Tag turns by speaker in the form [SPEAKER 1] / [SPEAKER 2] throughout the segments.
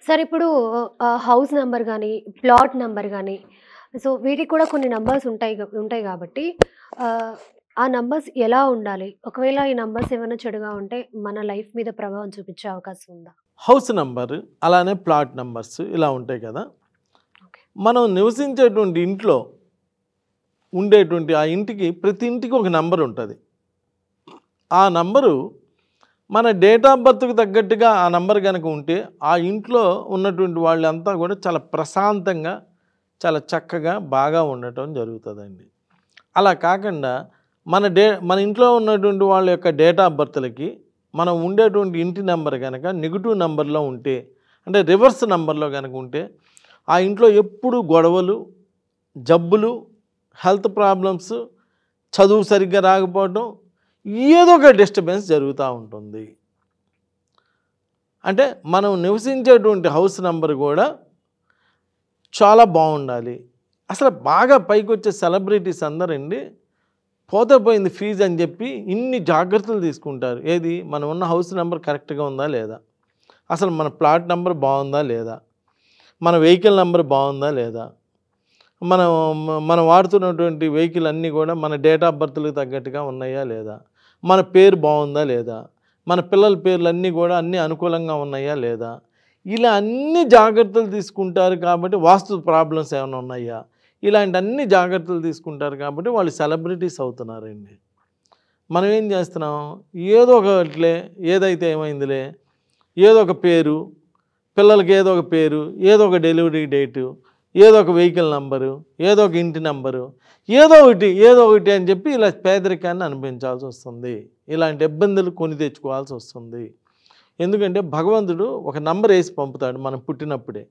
[SPEAKER 1] Sir ఇప్పుడు house number గాని, plot number గాని, సో వీటికి కూడా కొన్ని నంబర్స్ ఉంటాయి గాబట్టి ఆహ్, ఆ నంబర్స్ ఎలా ఉండాలి? ఒకవేళ ఈ నంబర్స్ ఏమైనా చెడుగా ఉంటే మన లైఫ్ మీద ప్రభావం చూపించే అవకాశం ఉందా?
[SPEAKER 2] హౌస్ నంబర్, అలానే ప్లాట్ నంబర్స్ ఇలా ఉంటాయి కదా!
[SPEAKER 1] ఓకే.
[SPEAKER 2] మనం నివసించేటువంటి ఇంట్లో ఉండేటువంటి ఆ ఇంటికి ప్రతి ఇంటికి ఒక నంబర్ ఉంటది. ఆ నంబరు మన డేట్ ఆఫ్ బర్త్‌కి తగ్గట్టుగా ఆ నంబర్ గనక ఉంటే, ఆ ఇంట్లో ఉన్నటువంటి వాళ్ళంతా కూడా చాలా ప్రశాంతంగా, చాలా చక్కగా, బాగా ఉండటం జరుగుతదండి. అలా కాకుండా మన ఇంట్లో ఉన్నటువంటి వాళ్ళ యొక్క డేట్ ఆఫ్ బర్త్‌లకి మనం ఉండేటువంటి ఇంటి నంబర్ గనక నెగెటివ్ నంబర్‌లో ఉంటే, అంటే రివర్స్ నంబర్‌లో గనక ఉంటే, ఆ ఇంట్లో ఎప్పుడూ గొడవలు, జబ్బులు, హెల్త్ ప్రాబ్లమ్స్, చదువు సరిగ్గా రాకపోవటం, ఏదో ఒక డిస్టర్బెన్స్ జరుగుతూ ఉంటుంది. అంటే మనం నివసించేటువంటి హౌస్ నంబర్ కూడా చాలా బాగుండాలి. అసలు బాగా పైకొచ్చే సెలబ్రిటీస్ అందరండి పోతే పోయింది ఫీజు అని చెప్పి ఇన్ని జాగ్రత్తలు తీసుకుంటారు. ఏది మనం ఉన్న హౌస్ నెంబర్ కరెక్ట్‌గా ఉందా లేదా? అసలు మన ప్లాట్ నంబర్ బాగుందా లేదా? మన వెహికల్ నంబర్ బాగుందా లేదా? మనం మనం వాడుతున్నటువంటి వెహికల్ అన్నీ కూడా మన డేట్ ఆఫ్ బర్త్‌లకు తగ్గట్టుగా ఉన్నాయా లేదా? మన పేరు బాగుందా లేదా? మన పిల్లల పేర్లన్నీ కూడా అన్నీ అనుకూలంగా ఉన్నాయా లేదా? ఇలా అన్ని జాగ్రత్తలు తీసుకుంటారు కాబట్టి వాస్తు ప్రాబ్లమ్స్ ఏమైనా ఉన్నాయా? ఇలాంటి అన్ని జాగ్రత్తలు తీసుకుంటారు కాబట్టి వాళ్ళు సెలబ్రిటీస్ అవుతున్నారండి. మనం ఏం చేస్తున్నాం? ఏదో ఒకట్లే, ఏదైతే ఏమైందిలే, ఏదో ఒక పేరు, పిల్లలకి ఏదో ఒక పేరు, ఏదో ఒక డెలివరీ డేటు, ఏదో ఒక వెహికల్ నంబరు, ఏదో ఒక ఇంటి నంబరు, ఏదో ఒకటి అని చెప్పి ఇలా పేదరికాన్ని అనుభవించాల్సి వస్తుంది. ఇలాంటి ఇబ్బందులు కొని తెచ్చుకోవాల్సి వస్తుంది. ఎందుకంటే భగవంతుడు ఒక నంబర్ వేసి పంపుతాడు మనం పుట్టినప్పుడే.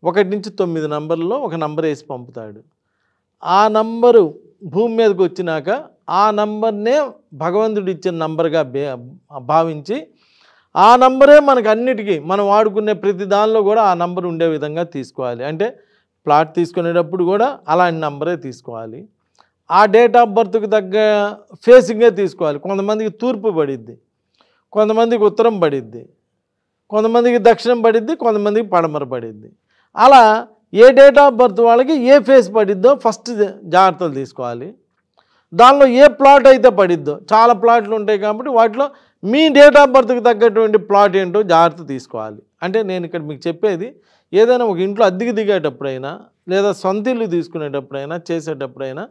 [SPEAKER 2] 1 నుంచి 9 నంబర్‌లో ఒక నంబర్ వేసి పంపుతాడు. ఆ నంబరు భూమి మీదకి వచ్చినాక ఆ నంబర్‌నే భగవంతుడు ఇచ్చిన నంబర్‌గా భావించి ఆ నంబరే మనకు అన్నిటికీ మనం వాడుకునే ప్రతి దానిలో కూడా ఆ నంబర్ ఉండే విధంగా తీసుకోవాలి. అంటే ప్లాట్ తీసుకునేటప్పుడు కూడా అలాంటి నంబరే తీసుకోవాలి. ఆ డేట్ ఆఫ్ బర్త్‌కి తగ్గ ఫేసింగే తీసుకోవాలి. కొంతమందికి తూర్పు పడిద్ది, కొంతమందికి ఉత్తరం పడిద్ది, కొంతమందికి దక్షిణం పడిద్ది, కొంతమందికి పడమర పడిద్ది. అలా ఏ డేట్ ఆఫ్ బర్త్ వాళ్ళకి ఏ ఫేస్ పడిద్దో ఫస్ట్ జాగ్రత్తలు తీసుకోవాలి. దానిలో ఏ ప్లాట్ అయితే పడిద్దో, చాలా ప్లాట్లు ఉంటాయి కాబట్టి వాటిలో మీ డేట్ ఆఫ్ బర్త్‌కి తగ్గటువంటి ప్లాట్ ఏంటో జాగ్రత్త తీసుకోవాలి. అంటే నేను ఇక్కడ మీకు చెప్పేది ఏదైనా ఒక ఇంట్లో అద్దెకి దిగేటప్పుడైనా, లేదా సొంత ఇల్లు తీసుకునేటప్పుడైనా, చేసేటప్పుడైనా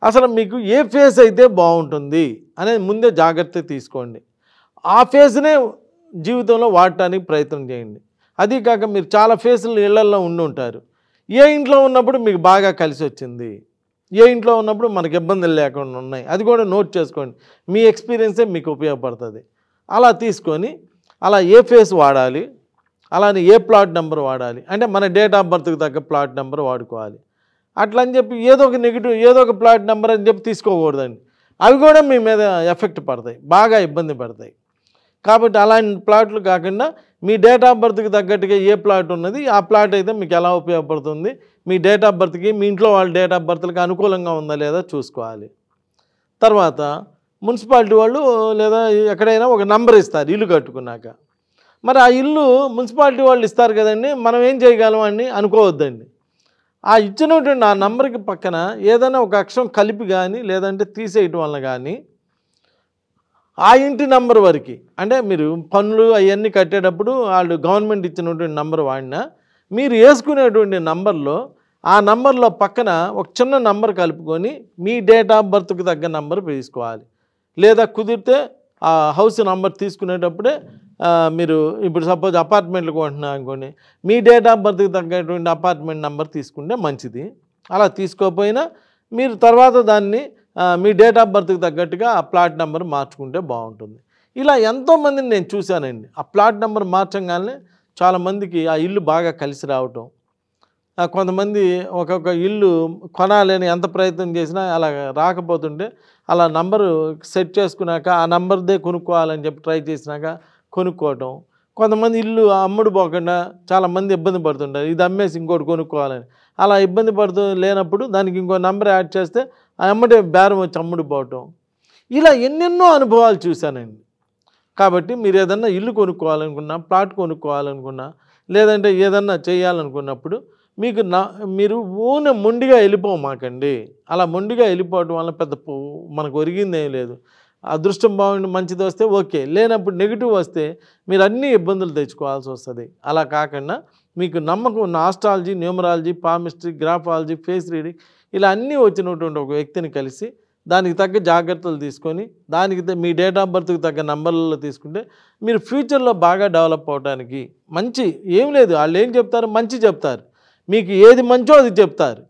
[SPEAKER 2] అసలు మీకు ఏ ఫేస్ అయితే బాగుంటుంది అనేది ముందే జాగ్రత్త తీసుకోండి. ఆ ఫేస్‌నే జీవితంలో వాడటానికి ప్రయత్నం చేయండి. అదీ కాక మీరు చాలా ఫేసులు ఇళ్లల్లో ఉండుంటారు. ఏ ఇంట్లో ఉన్నప్పుడు మీకు బాగా కలిసొచ్చింది, ఏ ఇంట్లో ఉన్నప్పుడు మనకు ఇబ్బందులు లేకుండా ఉన్నాయి, అది కూడా నోట్ చేసుకోండి. మీ ఎక్స్పీరియన్సే మీకు ఉపయోగపడుతుంది. అలా తీసుకొని అలా ఏ ఫేస్ వాడాలి, అలానే ఏ ప్లాట్ నెంబర్ వాడాలి, అంటే మన డేట్ ఆఫ్ బర్త్‌కి తగ్గ ప్లాట్ నెంబర్ వాడుకోవాలి. అట్లా అని చెప్పి ఏదో ఒక నెగిటివ్, ఏదో ఒక ప్లాట్ నెంబర్ అని చెప్పి తీసుకోకూడదండి. అవి కూడా మీ మీద ఎఫెక్ట్ పడతాయి, బాగా ఇబ్బంది పడతాయి. కాబట్టి అలాంటి ప్లాట్లు కాకుండా మీ డేట్ ఆఫ్ బర్త్‌కి తగ్గట్టుగా ఏ ప్లాట్ ఉన్నది, ఆ ప్లాట్ అయితే మీకు ఎలా ఉపయోగపడుతుంది, మీ డేట్ ఆఫ్ బర్త్‌కి మీ ఇంట్లో వాళ్ళ డేట్ ఆఫ్ బర్త్‌లకి అనుకూలంగా ఉందా లేదా చూసుకోవాలి. తర్వాత మున్సిపాలిటీ వాళ్ళు లేదా ఎక్కడైనా ఒక నంబర్ ఇస్తారు ఇల్లు కట్టుకున్నాక. మరి ఆ ఇల్లు మున్సిపాలిటీ వాళ్ళు ఇస్తారు కదండి, మనం ఏం చేయగలం అని అనుకోవద్దండి. ఆ ఇచ్చినటువంటి ఆ నంబర్‌కి పక్కన ఏదైనా ఒక అక్షరం కలిపి కానీ, లేదంటే తీసేయటం వల్ల కానీ ఆ ఇంటి నంబర్ వరకు, అంటే మీరు పన్నులు అవన్నీ కట్టేటప్పుడు వాళ్ళు గవర్నమెంట్ ఇచ్చినటువంటి నంబర్ వాడినా, మీరు వేసుకునేటువంటి నంబర్లో ఆ నంబర్లో పక్కన ఒక చిన్న నంబర్ కలుపుకొని మీ డేట్ ఆఫ్ బర్త్‌కి తగ్గ నంబర్ వేసుకోవాలి. లేదా కుదిరితే ఆ హౌస్ నంబర్ తీసుకునేటప్పుడే మీరు ఇప్పుడు సపోజ్ అపార్ట్మెంట్లు కొంటున్నారు అనుకోండి, మీ డేట్ ఆఫ్ బర్త్‌కి తగ్గటువంటి అపార్ట్మెంట్ నంబర్ తీసుకుంటే మంచిది. అలా తీసుకోకపోయినా మీరు తర్వాత దాన్ని మీ డేట్ ఆఫ్ బర్త్‌కి తగ్గట్టుగా ఆ ప్లాట్ నెంబర్ మార్చుకుంటే బాగుంటుంది. ఇలా ఎంతోమందిని నేను చూశానండి. ఆ ప్లాట్ నెంబర్ మార్చంగానే చాలామందికి ఆ ఇల్లు బాగా కలిసి రావటం. కొంతమంది ఒక్కొక్క ఇల్లు కొనాలని ఎంత ప్రయత్నం చేసినా అలా రాకపోతుంటే అలా నంబరు సెట్ చేసుకున్నాక ఆ నంబర్దే కొనుక్కోవాలని చెప్పి ట్రై చేసినాక కొనుక్కోవటం. కొంతమంది ఇల్లు అమ్ముడు పోకుండా చాలామంది ఇబ్బంది పడుతుంటారు, ఇది అమ్మేసి ఇంకోటి కొనుక్కోవాలని. అలా ఇబ్బంది పడుతూ లేనప్పుడు దానికి ఇంకో నంబర్ యాడ్ చేస్తే ఆ ఎమ్మటే బేరం వచ్చి అమ్ముడు పోవటం. ఇలా ఎన్నెన్నో అనుభవాలు చూశానండి. కాబట్టి మీరు ఏదన్నా ఇల్లు కొనుక్కోవాలనుకున్నా, ప్లాట్ కొనుక్కోవాలనుకున్నా, లేదంటే ఏదన్నా చేయాలనుకున్నప్పుడు మీకు మీరు మొండిగా వెళ్ళిపోమాకండి. అలా మొండిగా వెళ్ళిపోవటం వల్ల పెద్ద మనకు ఒరిగిందేం లేదు. అదృష్టం బాగుండి మంచిది వస్తే ఓకే, లేనప్పుడు నెగిటివ్ వస్తే మీరు అన్ని ఇబ్బందులు తెచ్చుకోవాల్సి వస్తుంది. అలా కాకుండా మీకు నమ్మకం ఉన్న astrology, numerology, palmistry, graphology, face reading ఇలా అన్నీ వచ్చినటువంటి ఒక వ్యక్తిని కలిసి దానికి తగ్గ జాగ్రత్తలు తీసుకొని దానికి మీ డేట్ ఆఫ్ బర్త్కి తగ్గ నంబర్లలో తీసుకుంటే మీరు ఫ్యూచర్లో బాగా డెవలప్ అవడానికి మంచి ఏం లేదు. వాళ్ళు ఏం చెప్తారు, మంచి చెప్తారు. మీకు ఏది మంచో అది చెప్తారు.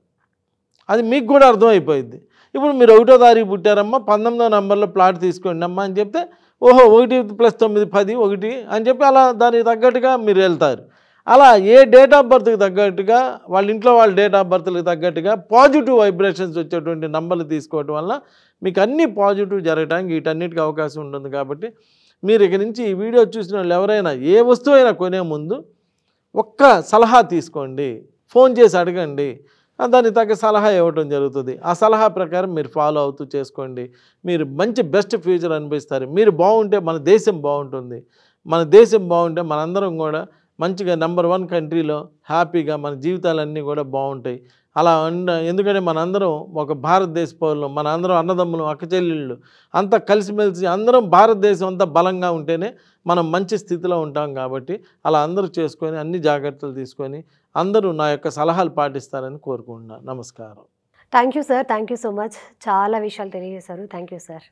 [SPEAKER 2] అది మీకు కూడా అర్థమైపోయింది. ఇప్పుడు మీరు 1వ తారీఖు పుట్టారమ్మా, 19వ నంబర్లో ప్లాట్ తీసుకోండి అమ్మా అని చెప్తే ఓహో 1 + 9 10 1 అని చెప్పి అలా దానికి తగ్గట్టుగా మీరు వెళ్తారు. అలా ఏ డేట్ ఆఫ్ బర్త్కి తగ్గట్టుగా వాళ్ళ ఇంట్లో వాళ్ళ డేట్ ఆఫ్ బర్త్కి తగ్గట్టుగా పాజిటివ్ వైబ్రేషన్స్ వచ్చేటువంటి నంబర్లు తీసుకోవడం వల్ల మీకు అన్నీ పాజిటివ్ జరగడానికి వీటన్నిటికీ అవకాశం ఉంటుంది. కాబట్టి మీరు ఇక నుంచి ఈ వీడియో చూసిన వాళ్ళు ఎవరైనా ఏ వస్తువు అయినా కొనే ముందు ఒక్క సలహా తీసుకోండి, ఫోన్ చేసి అడగండి, దానికి తగ్గ సలహా ఇవ్వటం జరుగుతుంది. ఆ సలహా ప్రకారం మీరు ఫాలో అవుతూ చేసుకోండి. మీరు మంచి బెస్ట్ ఫ్యూచర్ అనిపిస్తారు. మీరు బాగుంటే మన దేశం బాగుంటుంది. మన దేశం బాగుంటే మనందరం కూడా మంచిగా నెంబర్ 1 కంట్రీలో హ్యాపీగా మన జీవితాలన్నీ కూడా బాగుంటాయి. అలా ఎందుకంటే మనందరం ఒక భారతదేశ పౌరులు, మన అందరం అన్నదమ్ములు, అక్కచెల్లెళ్ళు అంతా కలిసిమెలిసి అందరం భారతదేశం అంతా బలంగా ఉంటేనే మనం మంచి స్థితిలో ఉంటాం. కాబట్టి అలా అందరూ చేసుకొని అన్ని జాగ్రత్తలు తీసుకొని అందరూ నా యొక్క సలహాలు పాటిస్తారని కోరుకుంటున్నాను. నమస్కారం.
[SPEAKER 1] Thank you sir. Thank you so much. చాలా విషయాలు తెలియజేశారు. Thank you sir.